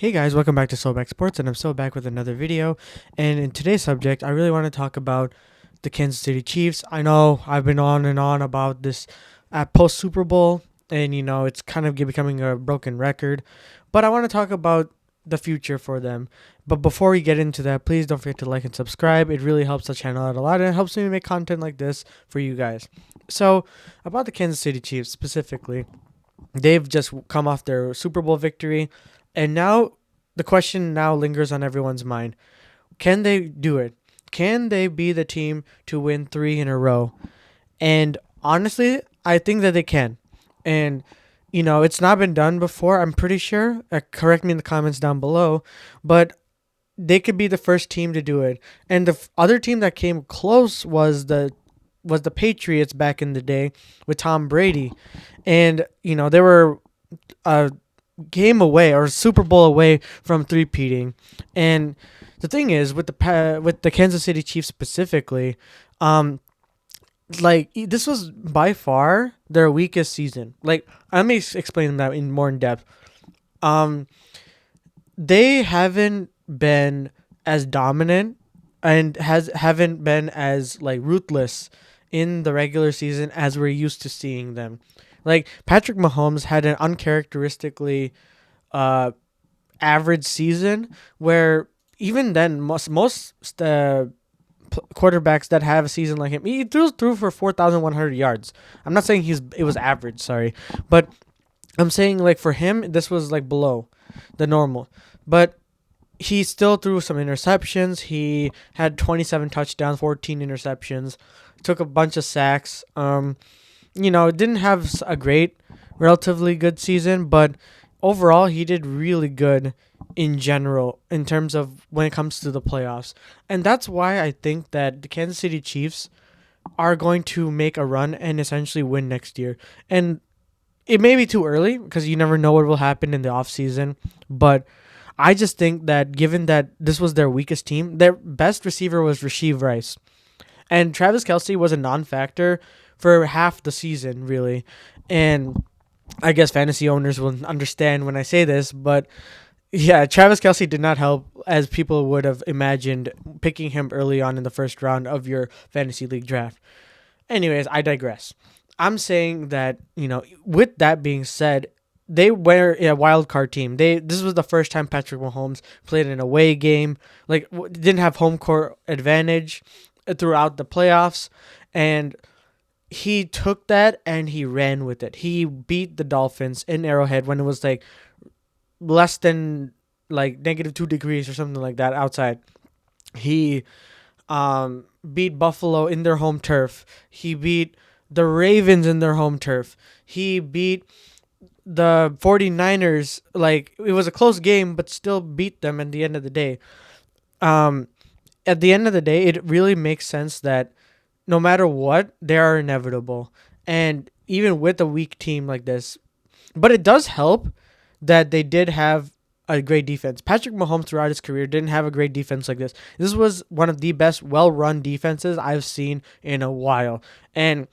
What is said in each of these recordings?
Hey guys, welcome back to Soulback Sports, and I'm so back with another video. And in today's subject, I really want to talk about the Kansas City Chiefs. I know I've been on and on about this at post Super Bowl, and it's kind of becoming a broken record. But I want to talk about the future for them. But before we get into that, please don't forget to like and subscribe. It really helps the channel out a lot, and it helps me make content like this for you guys. So, about the Kansas City Chiefs specifically, they've just come off their Super Bowl victory, and now the question now lingers on everyone's mind. Can they do it? Can they be the team to win 3 in a row? And honestly, I think that they can. And it's not been done before, I'm pretty sure. Correct me in the comments down below, but they could be the first team to do it. And the other team that came close was the Patriots back in the day with Tom Brady. And they were a game away or Super Bowl away from three-peating. And the thing is with the Kansas City Chiefs specifically, this was by far their weakest season. Like, let me explain that in more in depth. Um, they haven't been as dominant and haven't been as like ruthless in the regular season as we're used to seeing them. Like, Patrick Mahomes had an uncharacteristically uh average season where even then most quarterbacks that have a season like him, he threw for 4,100 yards. I'm not saying it was average, sorry, but I'm saying, like, for him this was like below the normal. But he still threw some interceptions. He had 27 touchdowns, 14 interceptions, took a bunch of sacks. Didn't have a relatively good season, but overall he did really good in general in terms of when it comes to the playoffs. And that's why I think that the Kansas City Chiefs are going to make a run and essentially win next year. And it may be too early because you never know what will happen in the offseason, but I just think that given that this was their weakest team, their best receiver was Rasheed Rice. And Travis Kelce was a non-factor for half the season, really. And I guess fantasy owners will understand when I say this, but yeah, Travis Kelce did not help as people would have imagined picking him early on in the first round of your fantasy league draft. Anyways, I digress. I'm saying that, with that being said, they were a wild card team. This was the first time Patrick Mahomes played an away game, like didn't have home court advantage throughout the playoffs, and he took that and he ran with it. He beat the Dolphins in Arrowhead when it was like less than like -2 degrees or something like that outside. He beat Buffalo in their home turf. He beat the Ravens in their home turf. He beat the 49ers. Like, it was a close game, but still beat them at the end of the day. Um, at the end of the day, it really makes sense that no matter what, they are inevitable. And even with a weak team like this, but it does help that they did have a great defense. Patrick Mahomes throughout his career didn't have a great defense like this. This was one of the best well-run defenses I've seen in a while. And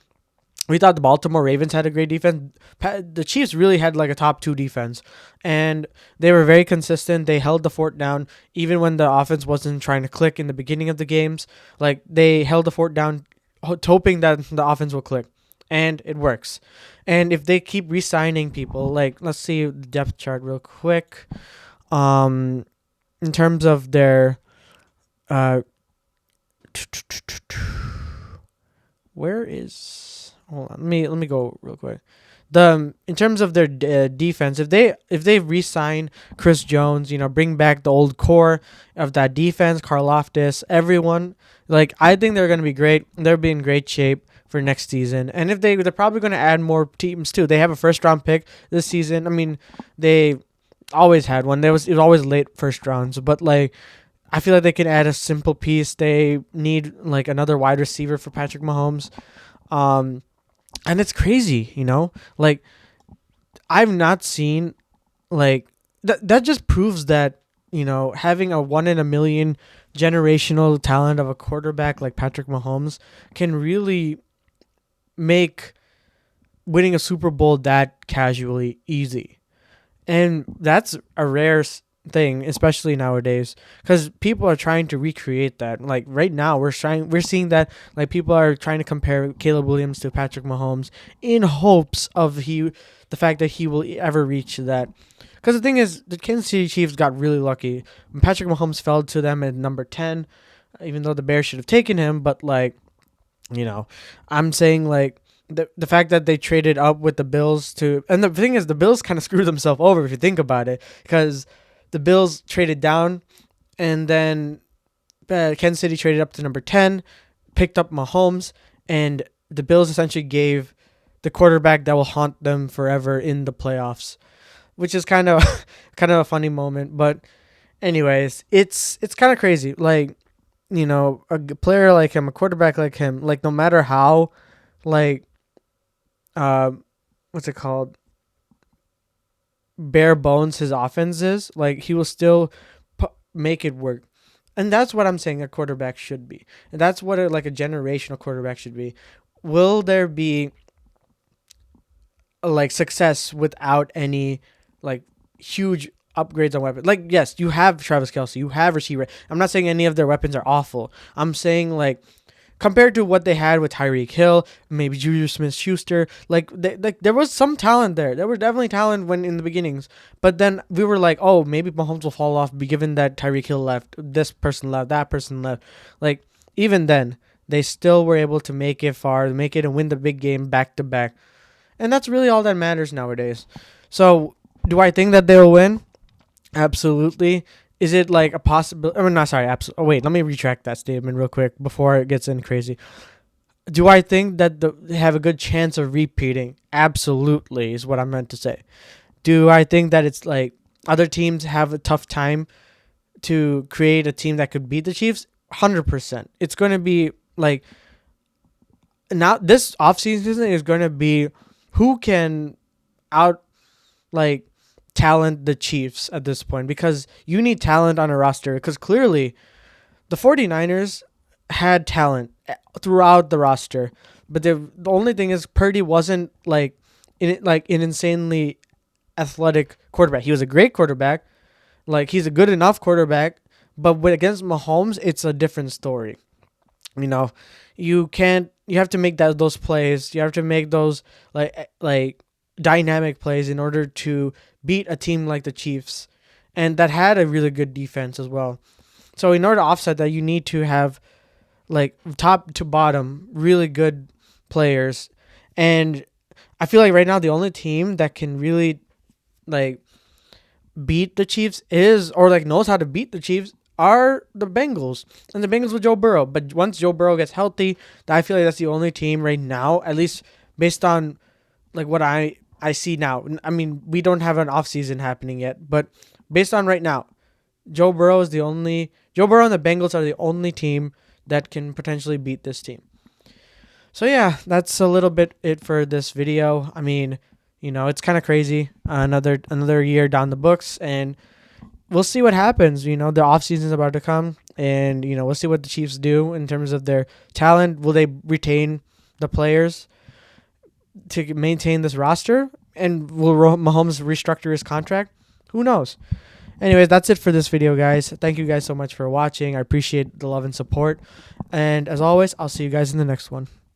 we thought the Baltimore Ravens had a great defense. The Chiefs really had like a top 2 defense, and they were very consistent. They held the fort down even when the offense wasn't trying to click in the beginning of the games. Like, they held the fort down, hoping that the offense will click, and it works. And if they keep re-signing people, like, let's see the depth chart real quick. In terms of their, uh, where is? Hold on, let me go real quick. In terms of their defense, if they re-sign Chris Jones, bring back the old core of that defense, Karlaftis, everyone, like, I think they're gonna be great. They'll be in great shape for next season. And if they're probably gonna add more teams too. They have a first round pick this season. I mean, they always had one. It was always late first rounds, but like, I feel like they can add a simple piece. They need like another wide receiver for Patrick Mahomes. And it's crazy, like, I've not seen, like, that just proves that, having a 1 in a million generational talent of a quarterback like Patrick Mahomes can really make winning a Super Bowl that casually easy. And that's a rare thing, especially nowadays, because people are trying to recreate that. Like right now, we're seeing that like people are trying to compare Caleb Williams to Patrick Mahomes in hopes of the fact that he will ever reach that. Because the thing is, the Kansas City Chiefs got really lucky. Patrick Mahomes fell to them at number 10, even though the Bears should have taken him. But like, you know, I'm saying like the fact that they traded up with the Bills to, and the thing is, the Bills kind of screwed themselves over if you think about it, because the Bills traded down, and then Kansas City traded up to number 10, picked up Mahomes, and the Bills essentially gave the quarterback that will haunt them forever in the playoffs, which is kind of kind of a funny moment. But anyways, it's kind of crazy. Like, you know, a player like him, a quarterback like him, like no matter how, like, uh, what's it called, bare bones his offense is, like he will still make it work. And that's what I'm saying a quarterback should be. And that's what like a generational quarterback should be. Will there be like success without any like huge upgrades on weapons? Like, yes, you have Travis Kelce, you have receiver. I'm not saying any of their weapons are awful. I'm saying like compared to what they had with Tyreek Hill, maybe Juju Smith-Schuster, like there was some talent there. There was definitely talent when in the beginnings, but then we were like, oh, maybe Mahomes will fall off, given that Tyreek Hill left, this person left, that person left. Like even then, they still were able to make it far, make it and win the big game back to back, and that's really all that matters nowadays. So, do I think that they will win? Absolutely. Is it like a possibility? I mean, not sorry. Oh, wait, let me retract that statement real quick before it gets in crazy. Do I think that they have a good chance of repeating? Absolutely, is what I meant to say. Do I think that it's like other teams have a tough time to create a team that could beat the Chiefs? 100%. It's going to be like now this offseason is going to be who can out like talent the Chiefs at this point, because you need talent on a roster, because clearly the 49ers had talent throughout the roster, but the only thing is Purdy wasn't like an insanely athletic quarterback. He was a great quarterback, like he's a good enough quarterback, but against Mahomes it's a different story. You know, you have to make those plays. You have to make those like dynamic plays in order to beat a team like the Chiefs, and that had a really good defense as well. So in order to offset that, you need to have like top to bottom really good players, and I feel like right now the only team that can really like beat the Chiefs is, or like knows how to beat the Chiefs, are the Bengals, and the Bengals with Joe Burrow. But once Joe Burrow gets healthy, I feel like that's the only team right now, at least based on like what I see now. I mean, we don't have an offseason happening yet, but based on right now, Joe Burrow and the Bengals are the only team that can potentially beat this team. So yeah, that's a little bit it for this video. I mean, you know, it's kind of crazy. Another year down the books, and we'll see what happens. You know, the offseason is about to come, and you know, we'll see what the Chiefs do in terms of their talent. Will they retain the players to maintain this roster, and will Mahomes restructure his contract? Who knows? Anyways, that's it for this video, guys. Thank you guys so much for watching. I appreciate the love and support, and as always, I'll see you guys in the next one.